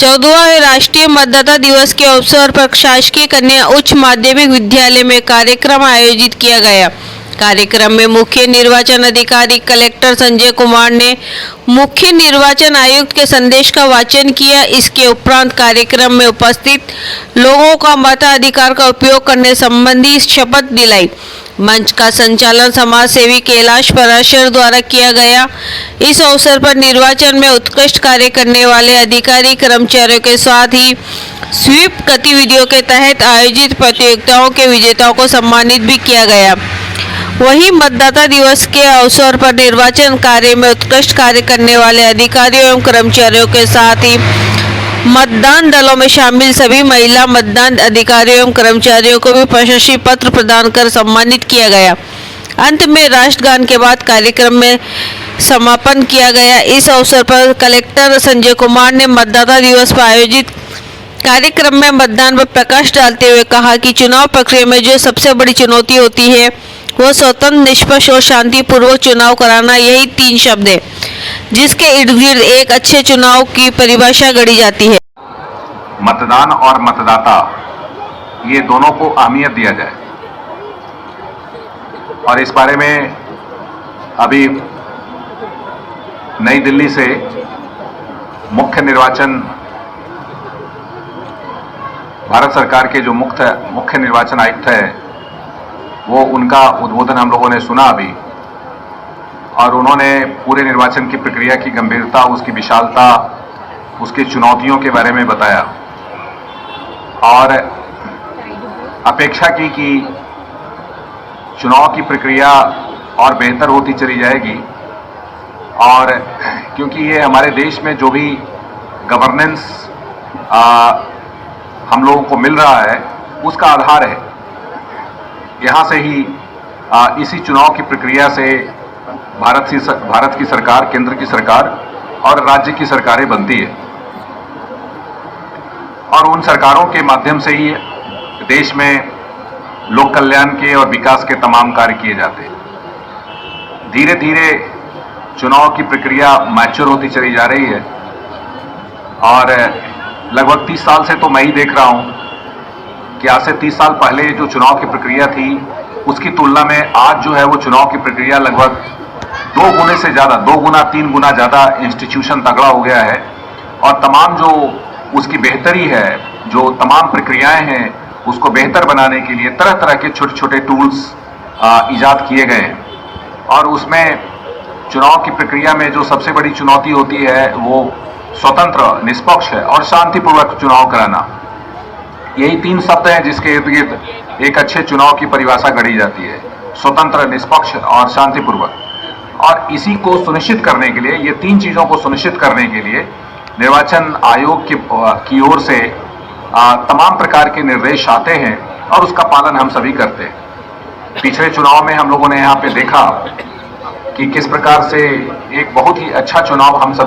14वें राष्ट्रीय मतदाता दिवस के अवसर पर शासकीय कन्या उच्च माध्यमिक विद्यालय में कार्यक्रम आयोजित किया गया। कार्यक्रम में मुख्य निर्वाचन अधिकारी कलेक्टर संजय कुमार ने मुख्य निर्वाचन आयुक्त के संदेश का वाचन किया। इसके उपरांत कार्यक्रम में उपस्थित लोगों का मताधिकार का उपयोग करने संबंधी शपथ दिलाई। मंच का संचालन समाज सेवी कैलाश पराशर द्वारा किया गया। इस अवसर पर निर्वाचन में उत्कृष्ट कार्य करने वाले अधिकारी कर्मचारियों के साथ ही स्वीप गतिविधियों के तहत आयोजित प्रतियोगिताओं के विजेताओं को सम्मानित भी किया गया। वहीं मतदाता दिवस के अवसर पर निर्वाचन कार्य में उत्कृष्ट कार्य करने वाले अधिकारियों एवं कर्मचारियों के साथ ही मतदान दलों में शामिल सभी महिला मतदान अधिकारियों एवं कर्मचारियों को भी प्रशस्ति पत्र प्रदान कर सम्मानित किया गया। अंत में राष्ट्रगान के बाद कार्यक्रम में समापन किया गया। इस अवसर पर कलेक्टर संजय कुमार ने मतदाता दिवस पर आयोजित कार्यक्रम में मतदान पर प्रकाश डालते हुए कहा कि चुनाव प्रक्रिया में जो सबसे बड़ी चुनौती होती है वो स्वतंत्र, निष्पक्ष और शांतिपूर्वक चुनाव कराना। यही 3 शब्द है जिसके इर्द गिर्द एक अच्छे चुनाव की परिभाषा गढ़ी जाती है। मतदान और मतदाता ये दोनों को अहमियत दिया जाए और इस बारे में अभी नई दिल्ली से मुख्य निर्वाचन भारत सरकार के जो मुख्य निर्वाचन आयुक्त है वो उनका उद्बोधन हम लोगों ने सुना अभी, और उन्होंने पूरे निर्वाचन की प्रक्रिया की गंभीरता, उसकी विशालता, उसकी चुनौतियों के बारे में बताया और अपेक्षा की कि चुनाव की प्रक्रिया और बेहतर होती चली जाएगी। और क्योंकि ये हमारे देश में जो भी गवर्नेंस हम लोगों को मिल रहा है उसका आधार है। यहाँ से ही इसी चुनाव की प्रक्रिया से भारत की सरकार, केंद्र की सरकार और राज्य की सरकारें बनती है और उन सरकारों के माध्यम से ही देश में लोक कल्याण के और विकास के तमाम कार्य किए जाते हैं। धीरे धीरे चुनाव की प्रक्रिया मैच्योर होती चली जा रही है और लगभग 30 साल से तो मैं ही देख रहा हूं कि आज से 30 साल पहले जो चुनाव की प्रक्रिया थी उसकी तुलना में आज जो है वो चुनाव की प्रक्रिया लगभग 2 गुने से ज़्यादा, 2 गुना 3 गुना ज़्यादा इंस्टीट्यूशन तगड़ा हो गया है और तमाम जो उसकी बेहतरी है, जो तमाम प्रक्रियाएं हैं उसको बेहतर बनाने के लिए तरह तरह के छोटे छोटे टूल्स ईजाद किए गए हैं। और उसमें चुनाव की प्रक्रिया में जो सबसे बड़ी चुनौती होती है वो स्वतंत्र, निष्पक्ष और शांतिपूर्वक चुनाव कराना। यही 3 शब्द हैं जिसके इर्द गिर्द एक अच्छे चुनाव की परिभाषा गढ़ी जाती है: स्वतंत्र, निष्पक्ष और शांतिपूर्वक। और इसी को सुनिश्चित करने के लिए, ये 3 चीज़ों को सुनिश्चित करने के लिए निर्वाचन आयोग की ओर से तमाम प्रकार के निर्देश आते हैं और उसका पालन हम सभी करते हैं। पिछले चुनाव में हम लोगों ने यहाँ पे देखा कि किस प्रकार से एक बहुत ही अच्छा चुनाव हम सब